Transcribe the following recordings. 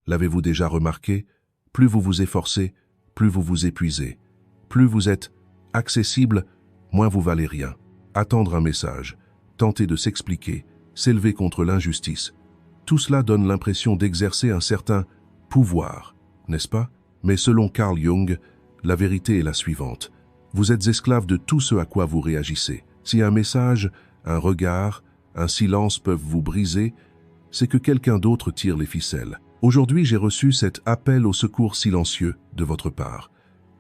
L'avez-vous déjà remarqué? Plus vous vous efforcez, plus vous vous épuisez. Plus vous êtes accessible, moins vous valez rien. Attendre un message, tenter de s'expliquer, s'élever contre l'injustice. Tout cela donne l'impression d'exercer un certain pouvoir, n'est-ce pas? Mais selon Carl Jung, la vérité est la suivante. Vous êtes esclave de tout ce à quoi vous réagissez. Si un message, un regard, un silence peuvent vous briser, c'est que quelqu'un d'autre tire les ficelles. Aujourd'hui, j'ai reçu cet appel au secours silencieux de votre part.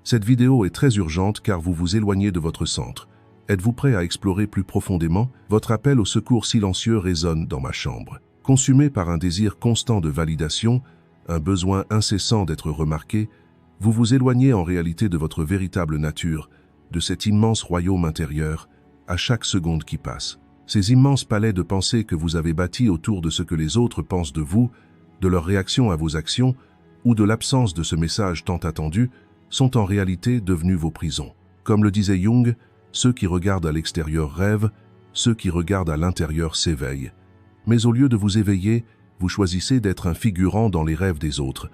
Cette vidéo est très urgente car vous vous éloignez de votre centre. Êtes-vous prêt à explorer plus profondément? Votre appel au secours silencieux résonne dans ma chambre. Consumé par un désir constant de validation, un besoin incessant d'être remarqué, vous vous éloignez en réalité de votre véritable nature, de cet immense royaume intérieur, à chaque seconde qui passe. Ces immenses palais de pensée que vous avez bâtis autour de ce que les autres pensent de vous, de leur réaction à vos actions, ou de l'absence de ce message tant attendu, sont en réalité devenus vos prisons. Comme le disait Jung, ceux qui regardent à l'extérieur rêvent, ceux qui regardent à l'intérieur s'éveillent. Mais au lieu de vous éveiller, vous choisissez d'être un figurant dans les rêves des autres.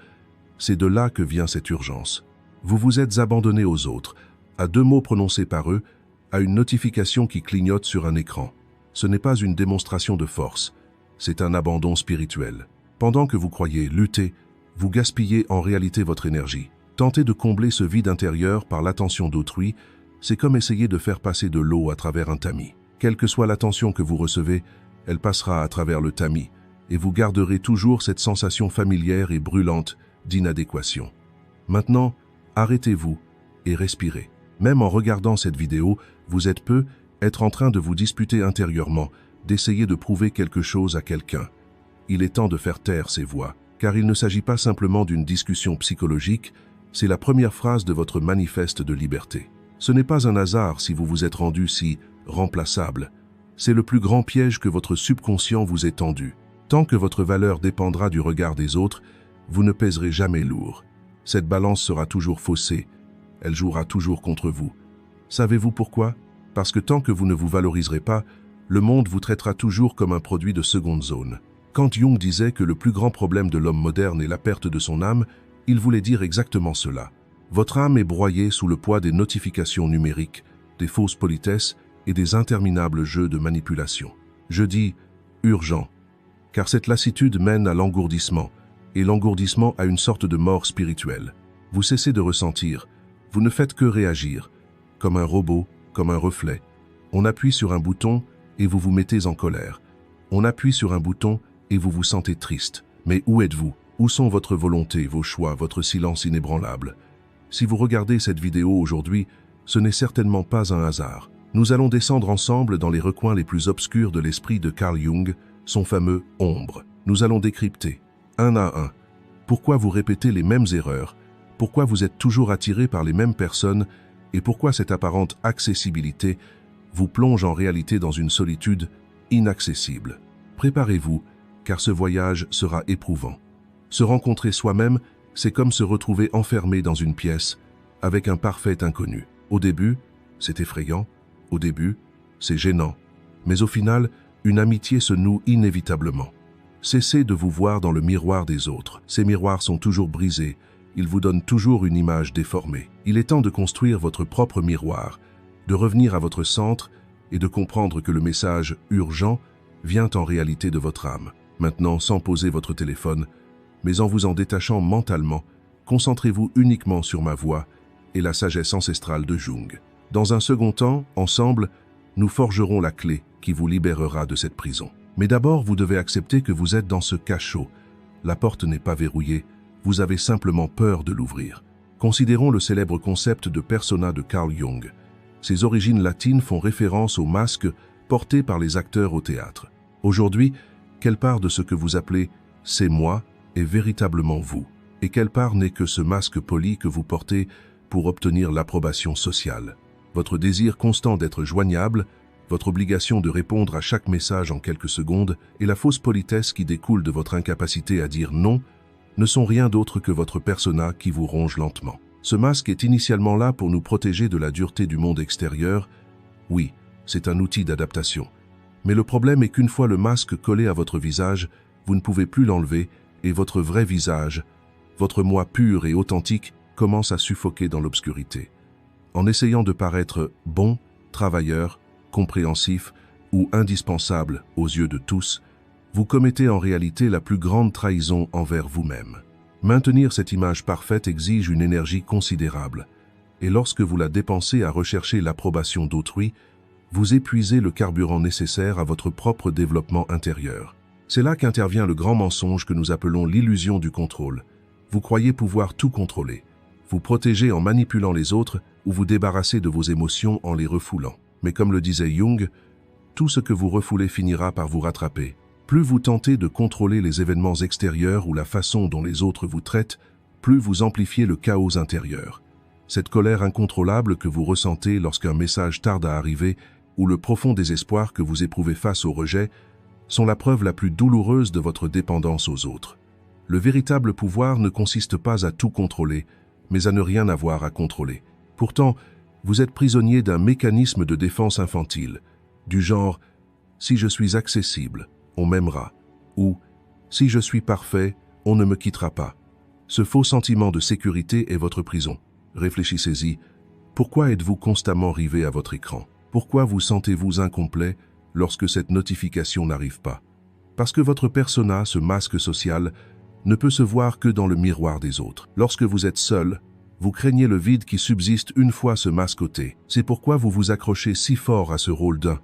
C'est de là que vient cette urgence. Vous vous êtes abandonné aux autres, à 2 mots prononcés par eux, à une notification qui clignote sur un écran. Ce n'est pas une démonstration de force, c'est un abandon spirituel. Pendant que vous croyez lutter, vous gaspillez en réalité votre énergie. Tenter de combler ce vide intérieur par l'attention d'autrui, c'est comme essayer de faire passer de l'eau à travers un tamis. Quelle que soit l'attention que vous recevez, elle passera à travers le tamis, et vous garderez toujours cette sensation familière et brûlante d'inadéquation. Maintenant, arrêtez-vous et respirez. Même en regardant cette vidéo, vous êtes être en train de vous disputer intérieurement, d'essayer de prouver quelque chose à quelqu'un. Il est temps de faire taire ces voix, car il ne s'agit pas simplement d'une discussion psychologique, c'est la première phrase de votre manifeste de liberté. Ce n'est pas un hasard si vous vous êtes rendu si remplaçable. C'est le plus grand piège que votre subconscient vous ait tendu. Tant que votre valeur dépendra du regard des autres, vous ne pèserez jamais lourd. Cette balance sera toujours faussée. Elle jouera toujours contre vous. Savez-vous pourquoi? Parce que tant que vous ne vous valoriserez pas, le monde vous traitera toujours comme un produit de seconde zone. Quand Jung disait que le plus grand problème de l'homme moderne est la perte de son âme, il voulait dire exactement cela. Votre âme est broyée sous le poids des notifications numériques, des fausses politesses et des interminables jeux de manipulation. Je dis urgent, car cette lassitude mène à l'engourdissement, et l'engourdissement à une sorte de mort spirituelle. Vous cessez de ressentir, vous ne faites que réagir, comme un robot, comme un reflet. On appuie sur un bouton et vous vous mettez en colère. On appuie sur un bouton et vous vous sentez triste. Mais où êtes-vous? Où sont votre volonté, vos choix, votre silence inébranlable? Si vous regardez cette vidéo aujourd'hui, ce n'est certainement pas un hasard. Nous allons descendre ensemble dans les recoins les plus obscurs de l'esprit de Carl Jung, son fameux « ombre ». Nous allons décrypter, un à un, pourquoi vous répétez les mêmes erreurs, pourquoi vous êtes toujours attiré par les mêmes personnes et pourquoi cette apparente accessibilité vous plonge en réalité dans une solitude inaccessible. Préparez-vous, car ce voyage sera éprouvant. Se rencontrer soi-même, c'est comme se retrouver enfermé dans une pièce avec un parfait inconnu. Au début, c'est effrayant, au début, c'est gênant, mais au final, une amitié se noue inévitablement. Cessez de vous voir dans le miroir des autres. Ces miroirs sont toujours brisés, ils vous donnent toujours une image déformée. Il est temps de construire votre propre miroir, de revenir à votre centre et de comprendre que le message urgent vient en réalité de votre âme. Maintenant, sans poser votre téléphone, mais en vous en détachant mentalement, concentrez-vous uniquement sur ma voix et la sagesse ancestrale de Jung. Dans un second temps, ensemble, nous forgerons la clé qui vous libérera de cette prison. Mais d'abord, vous devez accepter que vous êtes dans ce cachot. La porte n'est pas verrouillée, vous avez simplement peur de l'ouvrir. Considérons le célèbre concept de persona de Carl Jung. Ses origines latines font référence au masque porté par les acteurs au théâtre. Aujourd'hui, quelle part de ce que vous appelez « c'est moi » est véritablement vous? Et quelle part n'est que ce masque poli que vous portez pour obtenir l'approbation sociale? Votre désir constant d'être joignable, votre obligation de répondre à chaque message en quelques secondes et la fausse politesse qui découle de votre incapacité à dire non ne sont rien d'autre que votre persona qui vous ronge lentement. Ce masque est initialement là pour nous protéger de la dureté du monde extérieur. Oui, c'est un outil d'adaptation. Mais le problème est qu'une fois le masque collé à votre visage, vous ne pouvez plus l'enlever et votre vrai visage, votre moi pur et authentique, commence à suffoquer dans l'obscurité. En essayant de paraître bon, travailleur, compréhensif ou indispensable aux yeux de tous, vous commettez en réalité la plus grande trahison envers vous-même. Maintenir cette image parfaite exige une énergie considérable, et lorsque vous la dépensez à rechercher l'approbation d'autrui, vous épuisez le carburant nécessaire à votre propre développement intérieur. C'est là qu'intervient le grand mensonge que nous appelons l'illusion du contrôle. Vous croyez pouvoir tout contrôler. Vous protégez en manipulant les autres ou vous débarrassez de vos émotions en les refoulant. Mais comme le disait Jung, tout ce que vous refoulez finira par vous rattraper. Plus vous tentez de contrôler les événements extérieurs ou la façon dont les autres vous traitent, plus vous amplifiez le chaos intérieur. Cette colère incontrôlable que vous ressentez lorsqu'un message tarde à arriver ou le profond désespoir que vous éprouvez face au rejet sont la preuve la plus douloureuse de votre dépendance aux autres. Le véritable pouvoir ne consiste pas à tout contrôler, mais à ne rien avoir à contrôler. Pourtant, vous êtes prisonnier d'un mécanisme de défense infantile, du genre « si je suis accessible, on m'aimera » ou « si je suis parfait, on ne me quittera pas ». Ce faux sentiment de sécurité est votre prison. Réfléchissez-y. Pourquoi êtes-vous constamment rivé à votre écran? Pourquoi vous sentez-vous incomplet lorsque cette notification n'arrive pas? Parce que votre persona, ce masque social, ne peut se voir que dans le miroir des autres. Lorsque vous êtes seul, vous craignez le vide qui subsiste une fois ce masque ôté. C'est pourquoi vous vous accrochez si fort à ce rôle d'un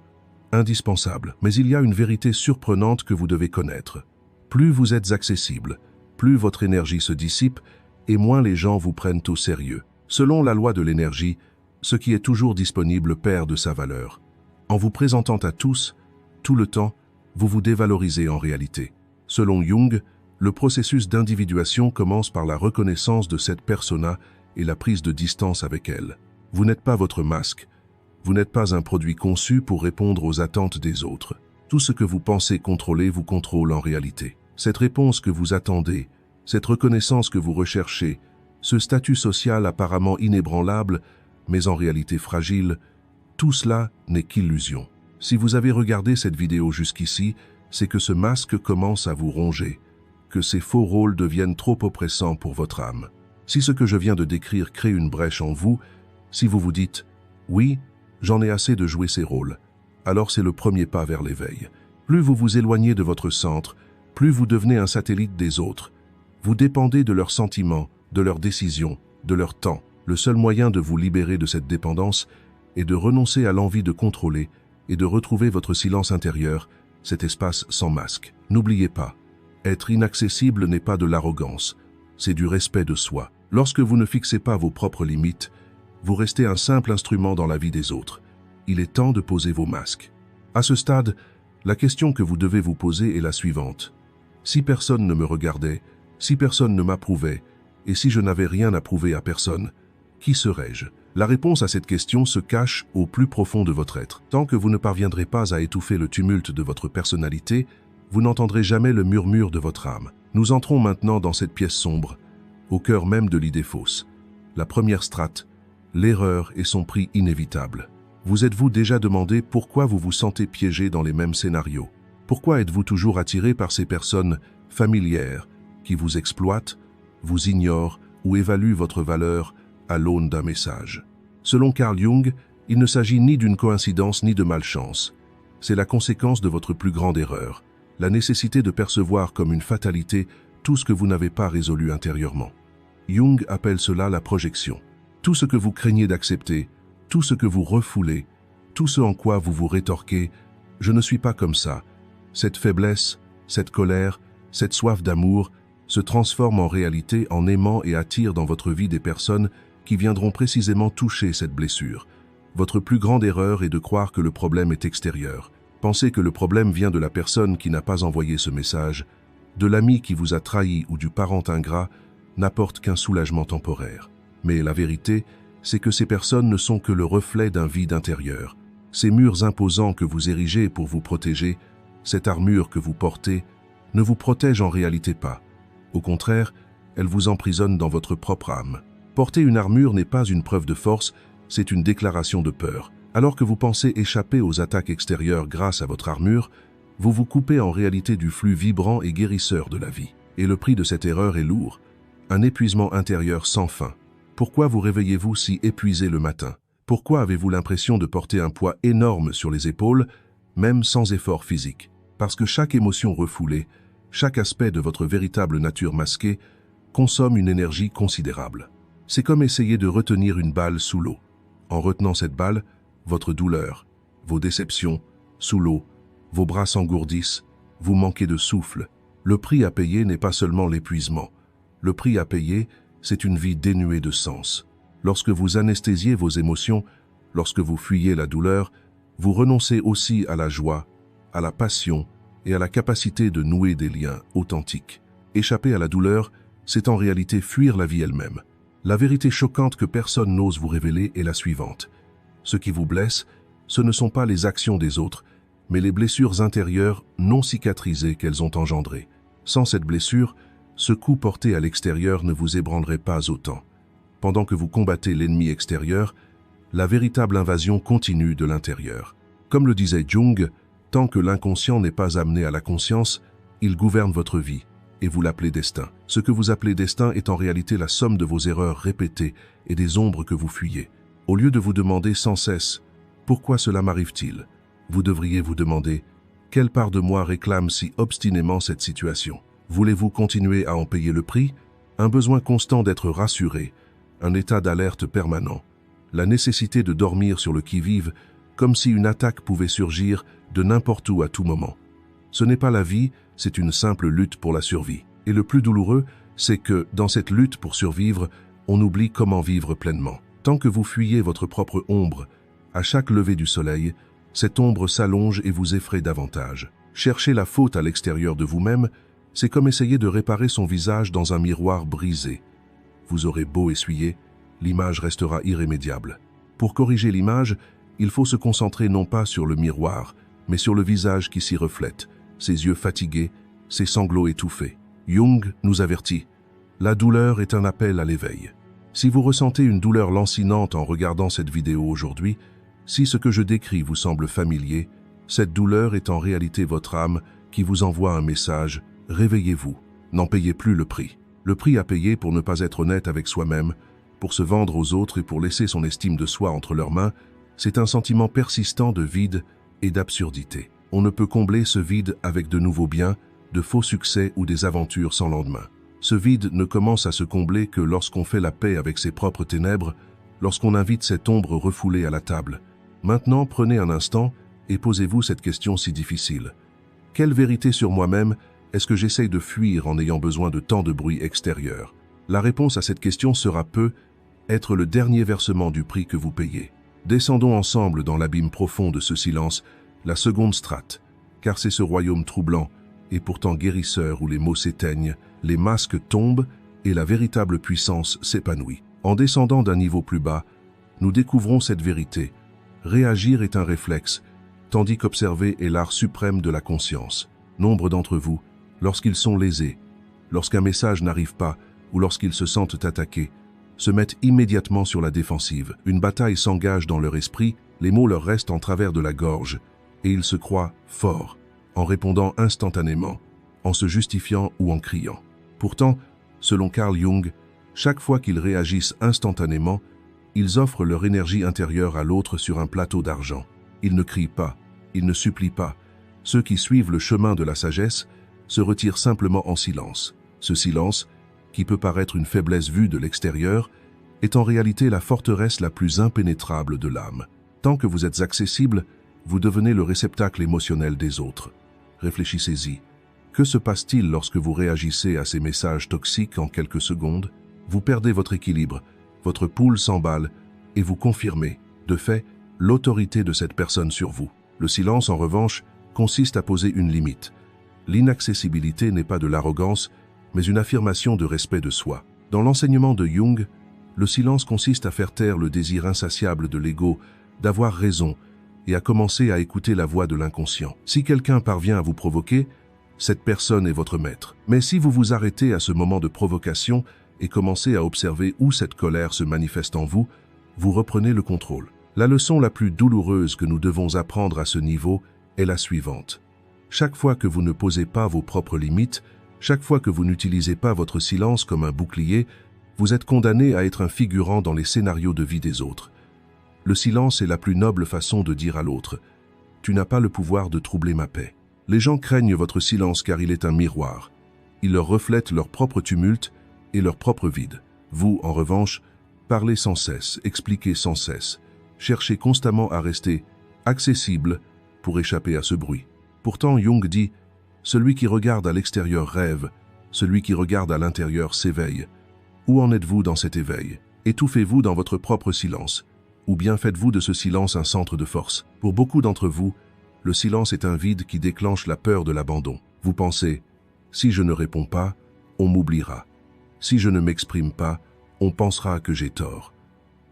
indispensable. Mais il y a une vérité surprenante que vous devez connaître. Plus vous êtes accessible, plus votre énergie se dissipe et moins les gens vous prennent au sérieux. Selon la loi de l'énergie, ce qui est toujours disponible perd de sa valeur. En vous présentant à tous, tout le temps, vous vous dévalorisez en réalité. Selon Jung, le processus d'individuation commence par la reconnaissance de cette persona et la prise de distance avec elle. Vous n'êtes pas votre masque. Vous n'êtes pas un produit conçu pour répondre aux attentes des autres. Tout ce que vous pensez contrôler vous contrôle en réalité. Cette réponse que vous attendez, cette reconnaissance que vous recherchez, ce statut social apparemment inébranlable, mais en réalité fragile, tout cela n'est qu'illusion. Si vous avez regardé cette vidéo jusqu'ici, c'est que ce masque commence à vous ronger, que ces faux rôles deviennent trop oppressants pour votre âme. Si ce que je viens de décrire crée une brèche en vous, si vous vous dites « Oui, j'en ai assez de jouer ces rôles », alors c'est le premier pas vers l'éveil. Plus vous vous éloignez de votre centre, plus vous devenez un satellite des autres. Vous dépendez de leurs sentiments, de leurs décisions, de leur temps. Le seul moyen de vous libérer de cette dépendance est de renoncer à l'envie de contrôler et de retrouver votre silence intérieur, cet espace sans masque. N'oubliez pas, être inaccessible n'est pas de l'arrogance, c'est du respect de soi. Lorsque vous ne fixez pas vos propres limites, vous restez un simple instrument dans la vie des autres. Il est temps de poser vos masques. À ce stade, la question que vous devez vous poser est la suivante. Si personne ne me regardait, si personne ne m'approuvait, et si je n'avais rien à prouver à personne, qui serais-je? La réponse à cette question se cache au plus profond de votre être. Tant que vous ne parviendrez pas à étouffer le tumulte de votre personnalité, vous n'entendrez jamais le murmure de votre âme. Nous entrons maintenant dans cette pièce sombre, au cœur même de l'idée fausse. La première strate, l'erreur et son prix inévitable. Vous êtes-vous déjà demandé pourquoi vous vous sentez piégé dans les mêmes scénarios? Pourquoi êtes-vous toujours attiré par ces personnes familières qui vous exploitent, vous ignorent ou évaluent votre valeur à l'aune d'un message? Selon Carl Jung, il ne s'agit ni d'une coïncidence ni de malchance. C'est la conséquence de votre plus grande erreur, la nécessité de percevoir comme une fatalité tout ce que vous n'avez pas résolu intérieurement. Jung appelle cela la projection. Tout ce que vous craignez d'accepter, tout ce que vous refoulez, tout ce en quoi vous vous rétorquez « je ne suis pas comme ça », cette faiblesse, cette colère, cette soif d'amour se transforme en réalité en aimant et attire dans votre vie des personnes qui viendront précisément toucher cette blessure. Votre plus grande erreur est de croire que le problème est extérieur. Pensez que le problème vient de la personne qui n'a pas envoyé ce message, de l'ami qui vous a trahi ou du parent ingrat, n'apporte qu'un soulagement temporaire. Mais la vérité, c'est que ces personnes ne sont que le reflet d'un vide intérieur. Ces murs imposants que vous érigez pour vous protéger, cette armure que vous portez, ne vous protège en réalité pas. Au contraire, elle vous emprisonne dans votre propre âme. Porter une armure n'est pas une preuve de force, c'est une déclaration de peur. Alors que vous pensez échapper aux attaques extérieures grâce à votre armure, vous vous coupez en réalité du flux vibrant et guérisseur de la vie. Et le prix de cette erreur est lourd, un épuisement intérieur sans fin. Pourquoi vous réveillez-vous si épuisé le matin? Pourquoi avez-vous l'impression de porter un poids énorme sur les épaules, même sans effort physique? Parce que chaque émotion refoulée, chaque aspect de votre véritable nature masquée, consomme une énergie considérable. C'est comme essayer de retenir une balle sous l'eau. En retenant cette balle, votre douleur, vos déceptions, sous l'eau, vos bras s'engourdissent, vous manquez de souffle. Le prix à payer n'est pas seulement l'épuisement. Le prix à payer, c'est une vie dénuée de sens. Lorsque vous anesthésiez vos émotions, lorsque vous fuyez la douleur, vous renoncez aussi à la joie, à la passion et à la capacité de nouer des liens authentiques. Échapper à la douleur, c'est en réalité fuir la vie elle-même. La vérité choquante que personne n'ose vous révéler est la suivante. Ce qui vous blesse, ce ne sont pas les actions des autres, mais les blessures intérieures non cicatrisées qu'elles ont engendrées. Sans cette blessure, ce coup porté à l'extérieur ne vous ébranlerait pas autant. Pendant que vous combattez l'ennemi extérieur, la véritable invasion continue de l'intérieur. Comme le disait Jung, tant que l'inconscient n'est pas amené à la conscience, il gouverne votre vie, et vous l'appelez destin. Ce que vous appelez destin est en réalité la somme de vos erreurs répétées et des ombres que vous fuyez. Au lieu de vous demander sans cesse « Pourquoi cela m'arrive-t-il ?», vous devriez vous demander « Quelle part de moi réclame si obstinément cette situation ? Voulez-vous continuer à en payer le prix ? Un besoin constant d'être rassuré, un état d'alerte permanent, la nécessité de dormir sur le qui-vive, comme si une attaque pouvait surgir de n'importe où à tout moment. Ce n'est pas la vie, c'est une simple lutte pour la survie. Et le plus douloureux, c'est que, dans cette lutte pour survivre, on oublie comment vivre pleinement. Tant que vous fuyez votre propre ombre, à chaque lever du soleil, cette ombre s'allonge et vous effraie davantage. Chercher la faute à l'extérieur de vous-même, c'est comme essayer de réparer son visage dans un miroir brisé. Vous aurez beau essuyer, l'image restera irrémédiable. Pour corriger l'image, il faut se concentrer non pas sur le miroir, mais sur le visage qui s'y reflète, ses yeux fatigués, ses sanglots étouffés. Jung nous avertit, la douleur est un appel à l'éveil. Si vous ressentez une douleur lancinante en regardant cette vidéo aujourd'hui, si ce que je décris vous semble familier, cette douleur est en réalité votre âme qui vous envoie un message. Réveillez-vous, n'en payez plus le prix. Le prix à payer pour ne pas être honnête avec soi-même, pour se vendre aux autres et pour laisser son estime de soi entre leurs mains, c'est un sentiment persistant de vide et d'absurdité. On ne peut combler ce vide avec de nouveaux biens, de faux succès ou des aventures sans lendemain. Ce vide ne commence à se combler que lorsqu'on fait la paix avec ses propres ténèbres, lorsqu'on invite cette ombre refoulée à la table. Maintenant, prenez un instant et posez-vous cette question si difficile. Quelle vérité sur moi-même est-ce que j'essaye de fuir en ayant besoin de tant de bruit extérieur? La réponse à cette question sera être le dernier versement du prix que vous payez. Descendons ensemble dans l'abîme profond de ce silence, la seconde strate, car c'est ce royaume troublant et pourtant guérisseur où les mots s'éteignent, les masques tombent et la véritable puissance s'épanouit. En descendant d'un niveau plus bas, nous découvrons cette vérité. Réagir est un réflexe, tandis qu'observer est l'art suprême de la conscience. Nombre d'entre vous, lorsqu'ils sont lésés, lorsqu'un message n'arrive pas ou lorsqu'ils se sentent attaqués, se mettent immédiatement sur la défensive. Une bataille s'engage dans leur esprit, les mots leur restent en travers de la gorge, et ils se croient forts, en répondant instantanément, en se justifiant ou en criant. Pourtant, selon Carl Jung, chaque fois qu'ils réagissent instantanément, ils offrent leur énergie intérieure à l'autre sur un plateau d'argent. Ils ne crient pas, ils ne supplient pas. Ceux qui suivent le chemin de la sagesse se retirent simplement en silence. Ce silence, qui peut paraître une faiblesse vue de l'extérieur, est en réalité la forteresse la plus impénétrable de l'âme. Tant que vous êtes accessible, vous devenez le réceptacle émotionnel des autres. Réfléchissez-y. Que se passe-t-il lorsque vous réagissez à ces messages toxiques en quelques secondes? Vous perdez votre équilibre, votre poule s'emballe et vous confirmez, de fait, l'autorité de cette personne sur vous. Le silence, en revanche, consiste à poser une limite. L'inaccessibilité n'est pas de l'arrogance, mais une affirmation de respect de soi. Dans l'enseignement de Jung, le silence consiste à faire taire le désir insatiable de l'ego d'avoir raison et à commencer à écouter la voix de l'inconscient. Si quelqu'un parvient à vous provoquer, cette personne est votre maître. Mais si vous vous arrêtez à ce moment de provocation et commencez à observer où cette colère se manifeste en vous, vous reprenez le contrôle. La leçon la plus douloureuse que nous devons apprendre à ce niveau est la suivante. Chaque fois que vous ne posez pas vos propres limites, Chaque fois que vous n'utilisez pas votre silence comme un bouclier, vous êtes condamné à être un figurant dans les scénarios de vie des autres. Le silence est la plus noble façon de dire à l'autre « Tu n'as pas le pouvoir de troubler ma paix ». Les gens craignent votre silence car il est un miroir. Il leur reflète leur propre tumulte et leur propre vide. Vous, en revanche, parlez sans cesse, expliquez sans cesse, cherchez constamment à rester accessible pour échapper à ce bruit. Pourtant, Jung dit « Celui qui regarde à l'extérieur rêve, celui qui regarde à l'intérieur s'éveille ». Où en êtes-vous dans cet éveil? Étouffez-vous dans votre propre silence, ou bien faites-vous de ce silence un centre de force? Pour beaucoup d'entre vous, le silence est un vide qui déclenche la peur de l'abandon. Vous pensez « Si je ne réponds pas, on m'oubliera. Si je ne m'exprime pas, on pensera que j'ai tort. »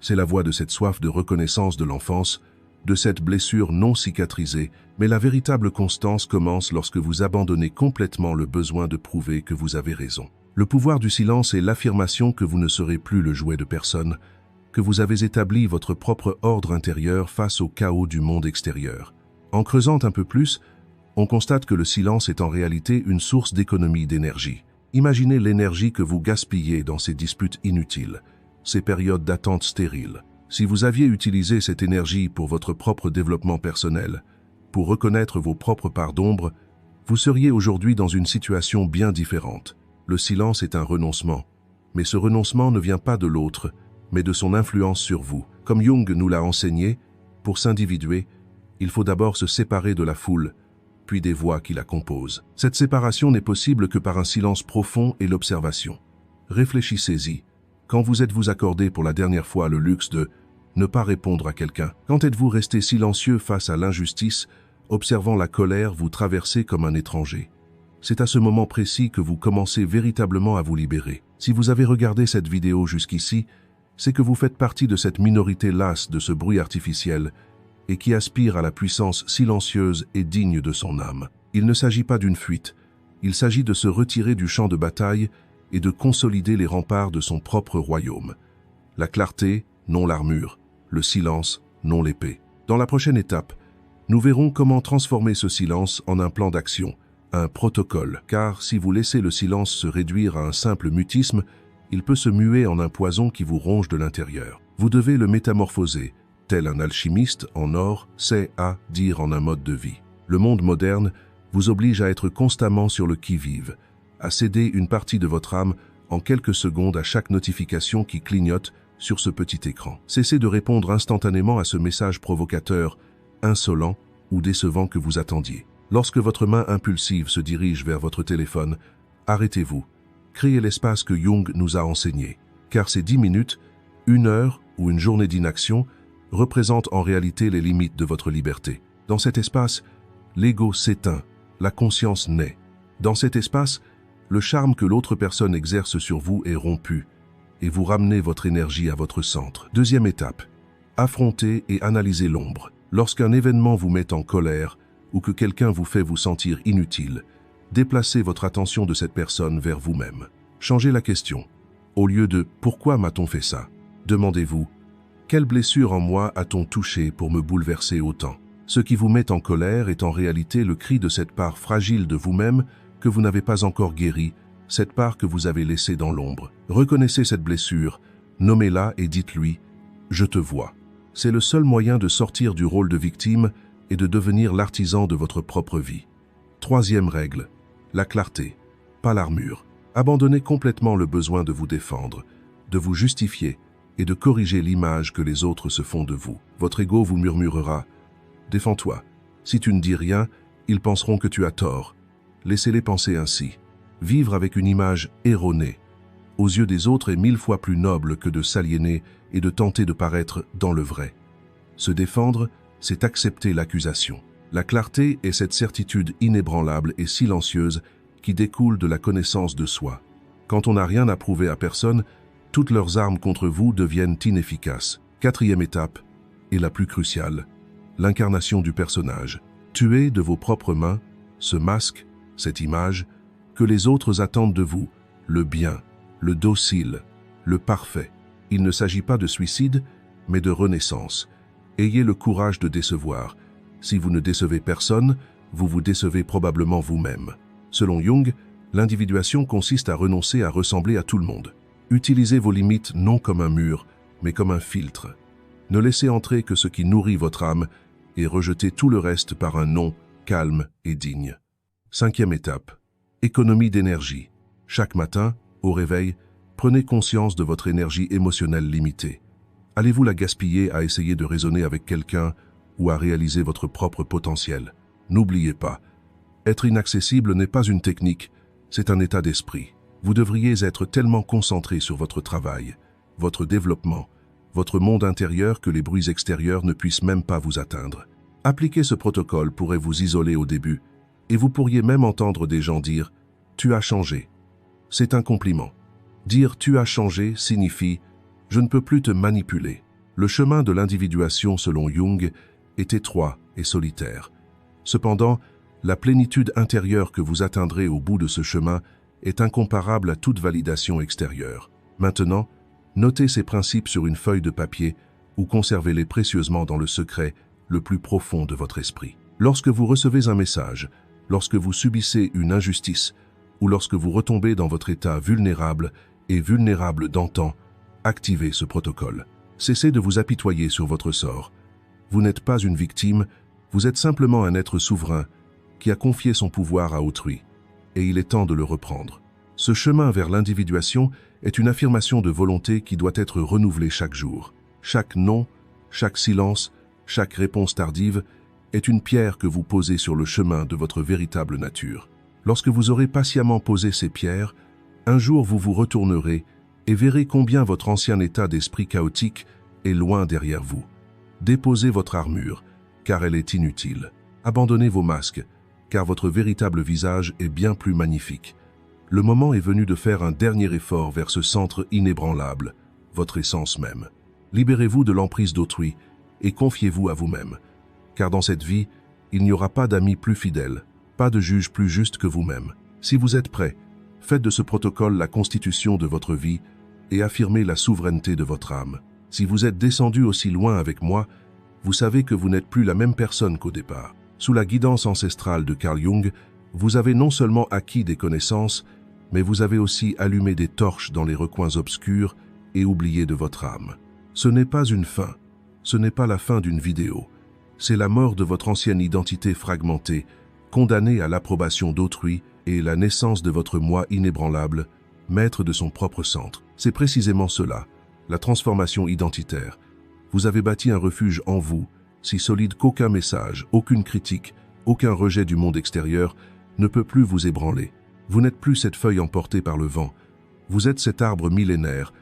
C'est la voix de cette soif de reconnaissance de l'enfance, de cette blessure non cicatrisée, mais la véritable constance commence lorsque vous abandonnez complètement le besoin de prouver que vous avez raison. Le pouvoir du silence est l'affirmation que vous ne serez plus le jouet de personne, que vous avez établi votre propre ordre intérieur face au chaos du monde extérieur. En creusant un peu plus, on constate que le silence est en réalité une source d'économie d'énergie. Imaginez l'énergie que vous gaspillez dans ces disputes inutiles, ces périodes d'attente stériles. Si vous aviez utilisé cette énergie pour votre propre développement personnel, pour reconnaître vos propres parts d'ombre, vous seriez aujourd'hui dans une situation bien différente. Le silence est un renoncement, mais ce renoncement ne vient pas de l'autre, mais de son influence sur vous. Comme Jung nous l'a enseigné, pour s'individuer, il faut d'abord se séparer de la foule, puis des voix qui la composent. Cette séparation n'est possible que par un silence profond et l'observation. Réfléchissez-y. Quand vous êtes-vous accordé pour la dernière fois le luxe de ne pas répondre à quelqu'un? Quand êtes-vous resté silencieux face à l'injustice, observant la colère vous traverser comme un étranger? C'est à ce moment précis que vous commencez véritablement à vous libérer. Si vous avez regardé cette vidéo jusqu'ici, c'est que vous faites partie de cette minorité lasse de ce bruit artificiel et qui aspire à la puissance silencieuse et digne de son âme. Il ne s'agit pas d'une fuite, il s'agit de se retirer du champ de bataille et de consolider les remparts de son propre royaume. La clarté, non l'armure, le silence, non l'épée. Dans la prochaine étape, nous verrons comment transformer ce silence en un plan d'action, un protocole, car si vous laissez le silence se réduire à un simple mutisme, il peut se muer en un poison qui vous ronge de l'intérieur. Vous devez le métamorphoser, tel un alchimiste en or sait à dire en un mode de vie. Le monde moderne vous oblige à être constamment sur le qui-vive, à céder une partie de votre âme en quelques secondes à chaque notification qui clignote sur ce petit écran. Cessez de répondre instantanément à ce message provocateur, insolent ou décevant que vous attendiez. Lorsque votre main impulsive se dirige vers votre téléphone, arrêtez-vous. Créez l'espace que Jung nous a enseigné, car ces 10 minutes, 1 heure ou une journée d'inaction représentent en réalité les limites de votre liberté. Dans cet espace, l'ego s'éteint, la conscience naît. Dans cet espace, le charme que l'autre personne exerce sur vous est rompu, et vous ramenez votre énergie à votre centre. Deuxième étape, affrontez et analysez l'ombre. Lorsqu'un événement vous met en colère, ou que quelqu'un vous fait vous sentir inutile, déplacez votre attention de cette personne vers vous-même. Changez la question. Au lieu de « Pourquoi m'a-t-on fait ça ?», demandez-vous « Quelle blessure en moi a-t-on touché pour me bouleverser autant ?» Ce qui vous met en colère est en réalité le cri de cette part fragile de vous-même que vous n'avez pas encore guérie, cette part que vous avez laissée dans l'ombre. Reconnaissez cette blessure, nommez-la et dites-lui « Je te vois ». C'est le seul moyen de sortir du rôle de victime et de devenir l'artisan de votre propre vie. Troisième règle, la clarté, pas l'armure. Abandonnez complètement le besoin de vous défendre, de vous justifier et de corriger l'image que les autres se font de vous. Votre ego vous murmurera « Défends-toi. Si tu ne dis rien, ils penseront que tu as tort. » Laissez-les penser ainsi. Vivre avec une image erronée, aux yeux des autres, est 1000 fois plus noble que de s'aliéner et de tenter de paraître dans le vrai. Se défendre, c'est accepter l'accusation. La clarté est cette certitude inébranlable et silencieuse qui découle de la connaissance de soi. Quand on n'a rien à prouver à personne, toutes leurs armes contre vous deviennent inefficaces. Quatrième étape, et la plus cruciale, l'incarnation du personnage. Tuez de vos propres mains ce masque, cette image, que les autres attendent de vous, le bien, le docile, le parfait. Il ne s'agit pas de suicide, mais de renaissance. Ayez le courage de décevoir. Si vous ne décevez personne, vous vous décevez probablement vous-même. Selon Jung, L'individuation consiste à renoncer à ressembler à tout le monde. Utilisez vos limites non comme un mur, mais comme un filtre. Ne laissez entrer que ce qui nourrit votre âme et rejetez tout le reste par un non calme et digne. 5e étape. Économie d'énergie. Chaque matin, au réveil, prenez conscience de votre énergie émotionnelle limitée. Allez-vous la gaspiller à essayer de raisonner avec quelqu'un ou à réaliser votre propre potentiel? N'oubliez pas, être inaccessible n'est pas une technique, c'est un état d'esprit. Vous devriez être tellement concentré sur votre travail, votre développement, votre monde intérieur que les bruits extérieurs ne puissent même pas vous atteindre. Appliquer ce protocole pourrait vous isoler au début, et vous pourriez même entendre des gens dire « tu as changé ». C'est un compliment. Dire « tu as changé » signifie « je ne peux plus te manipuler ». Le chemin de l'individuation selon Jung est étroit et solitaire. Cependant, la plénitude intérieure que vous atteindrez au bout de ce chemin est incomparable à toute validation extérieure. Maintenant, notez ces principes sur une feuille de papier ou conservez-les précieusement dans le secret le plus profond de votre esprit. Lorsque vous recevez un message, lorsque vous subissez une injustice ou lorsque vous retombez dans votre état vulnérable et vulnérable d'antan, activez ce protocole. Cessez de vous apitoyer sur votre sort. Vous n'êtes pas une victime, vous êtes simplement un être souverain qui a confié son pouvoir à autrui, et il est temps de le reprendre. Ce chemin vers l'individuation est une affirmation de volonté qui doit être renouvelée chaque jour. Chaque non, chaque silence, chaque réponse tardive est une pierre que vous posez sur le chemin de votre véritable nature. Lorsque vous aurez patiemment posé ces pierres, un jour vous vous retournerez et verrez combien votre ancien état d'esprit chaotique est loin derrière vous. Déposez votre armure, car elle est inutile. Abandonnez vos masques, car votre véritable visage est bien plus magnifique. Le moment est venu de faire un dernier effort vers ce centre inébranlable, votre essence même. Libérez-vous de l'emprise d'autrui et confiez-vous à vous-même. Car dans cette vie, il n'y aura pas d'amis plus fidèles, pas de juge plus juste que vous-même. Si vous êtes prêt, faites de ce protocole la constitution de votre vie et affirmez la souveraineté de votre âme. Si vous êtes descendu aussi loin avec moi, vous savez que vous n'êtes plus la même personne qu'au départ. Sous la guidance ancestrale de Carl Jung, vous avez non seulement acquis des connaissances, mais vous avez aussi allumé des torches dans les recoins obscurs et oublié de votre âme. Ce n'est pas une fin, ce n'est pas la fin d'une vidéo. C'est la mort de votre ancienne identité fragmentée, condamnée à l'approbation d'autrui et la naissance de votre moi inébranlable, maître de son propre centre. C'est précisément cela, la transformation identitaire. Vous avez bâti un refuge en vous, si solide qu'aucun message, aucune critique, aucun rejet du monde extérieur ne peut plus vous ébranler. Vous n'êtes plus cette feuille emportée par le vent. Vous êtes cet arbre millénaire,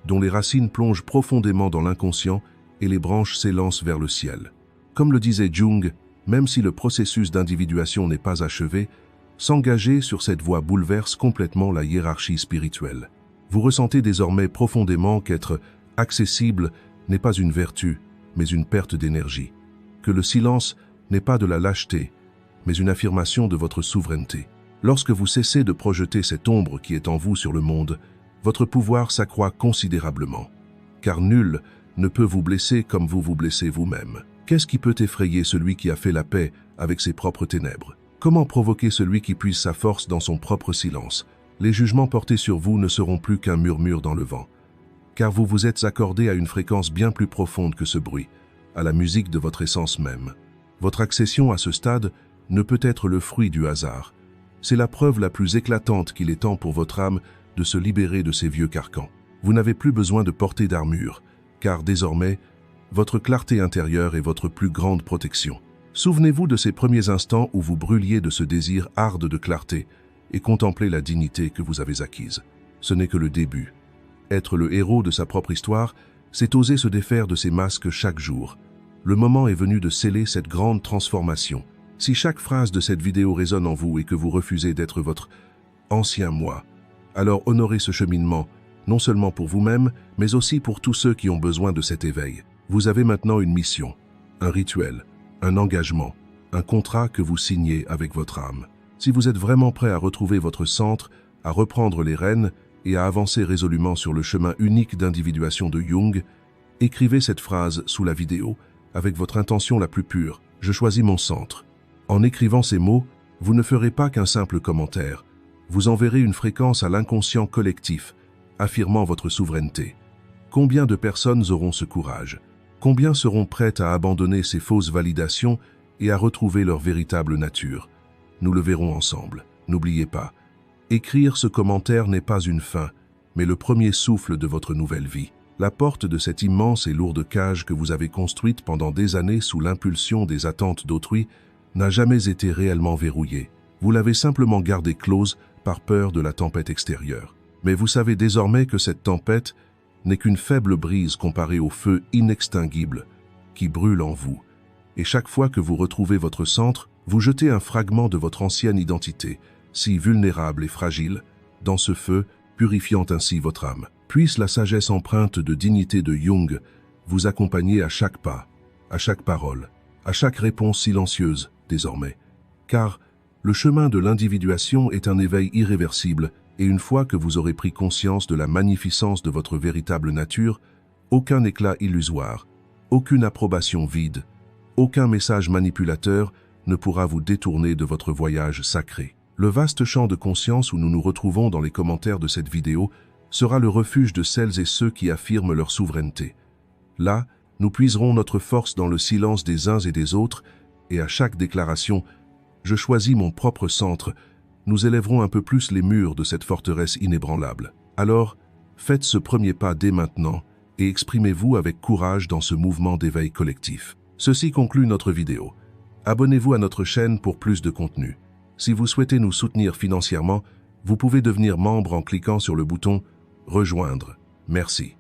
dont les racines plongent profondément dans l'inconscient et les branches s'élancent vers le ciel. Comme le disait Jung, même si le processus d'individuation n'est pas achevé, s'engager sur cette voie bouleverse complètement la hiérarchie spirituelle. Vous ressentez désormais profondément qu'être accessible n'est pas une vertu, mais une perte d'énergie. Que le silence n'est pas de la lâcheté, mais une affirmation de votre souveraineté. Lorsque vous cessez de projeter cette ombre qui est en vous sur le monde, votre pouvoir s'accroît considérablement. Car nul ne peut vous blesser comme vous vous blessez vous-même. Qu'est-ce qui peut effrayer celui qui a fait la paix avec ses propres ténèbres? Comment provoquer celui qui puise sa force dans son propre silence? Les jugements portés sur vous ne seront plus qu'un murmure dans le vent. Car vous vous êtes accordé à une fréquence bien plus profonde que ce bruit, à la musique de votre essence même. Votre accession à ce stade ne peut être le fruit du hasard. C'est la preuve la plus éclatante qu'il est temps pour votre âme de se libérer de ces vieux carcans. Vous n'avez plus besoin de porter d'armure, car désormais, votre clarté intérieure est votre plus grande protection. Souvenez-vous de ces premiers instants où vous brûliez de ce désir arde de clarté et contemplez la dignité que vous avez acquise. Ce n'est que le début. Être le héros de sa propre histoire, c'est oser se défaire de ses masques chaque jour. Le moment est venu de sceller cette grande transformation. Si chaque phrase de cette vidéo résonne en vous et que vous refusez d'être votre ancien moi, alors honorez ce cheminement, non seulement pour vous-même, mais aussi pour tous ceux qui ont besoin de cet éveil. Vous avez maintenant une mission, un rituel, un engagement, un contrat que vous signez avec votre âme. Si vous êtes vraiment prêt à retrouver votre centre, à reprendre les rênes et à avancer résolument sur le chemin unique d'individuation de Jung, écrivez cette phrase sous la vidéo avec votre intention la plus pure. Je choisis mon centre. En écrivant ces mots, vous ne ferez pas qu'un simple commentaire. Vous enverrez une fréquence à l'inconscient collectif, affirmant votre souveraineté. Combien de personnes auront ce courage? Combien seront prêtes à abandonner ces fausses validations et à retrouver leur véritable nature? Nous le verrons ensemble. N'oubliez pas, écrire ce commentaire n'est pas une fin, mais le premier souffle de votre nouvelle vie. La porte de cette immense et lourde cage que vous avez construite pendant des années sous l'impulsion des attentes d'autrui n'a jamais été réellement verrouillée. Vous l'avez simplement gardée close par peur de la tempête extérieure. Mais vous savez désormais que cette tempête n'est qu'une faible brise comparée au feu inextinguible qui brûle en vous. Et chaque fois que vous retrouvez votre centre, vous jetez un fragment de votre ancienne identité, si vulnérable et fragile, dans ce feu, purifiant ainsi votre âme. Puisse la sagesse empreinte de dignité de Jung vous accompagner à chaque pas, à chaque parole, à chaque réponse silencieuse, désormais. Car le chemin de l'individuation est un éveil irréversible, et une fois que vous aurez pris conscience de la magnificence de votre véritable nature, aucun éclat illusoire, aucune approbation vide, aucun message manipulateur ne pourra vous détourner de votre voyage sacré. Le vaste champ de conscience où nous nous retrouvons dans les commentaires de cette vidéo sera le refuge de celles et ceux qui affirment leur souveraineté. Là, nous puiserons notre force dans le silence des uns et des autres, et à chaque déclaration « Je choisis mon propre centre », nous élèverons un peu plus les murs de cette forteresse inébranlable. Alors, faites ce premier pas dès maintenant et exprimez-vous avec courage dans ce mouvement d'éveil collectif. Ceci conclut notre vidéo. Abonnez-vous à notre chaîne pour plus de contenu. Si vous souhaitez nous soutenir financièrement, vous pouvez devenir membre en cliquant sur le bouton « Rejoindre ». Merci.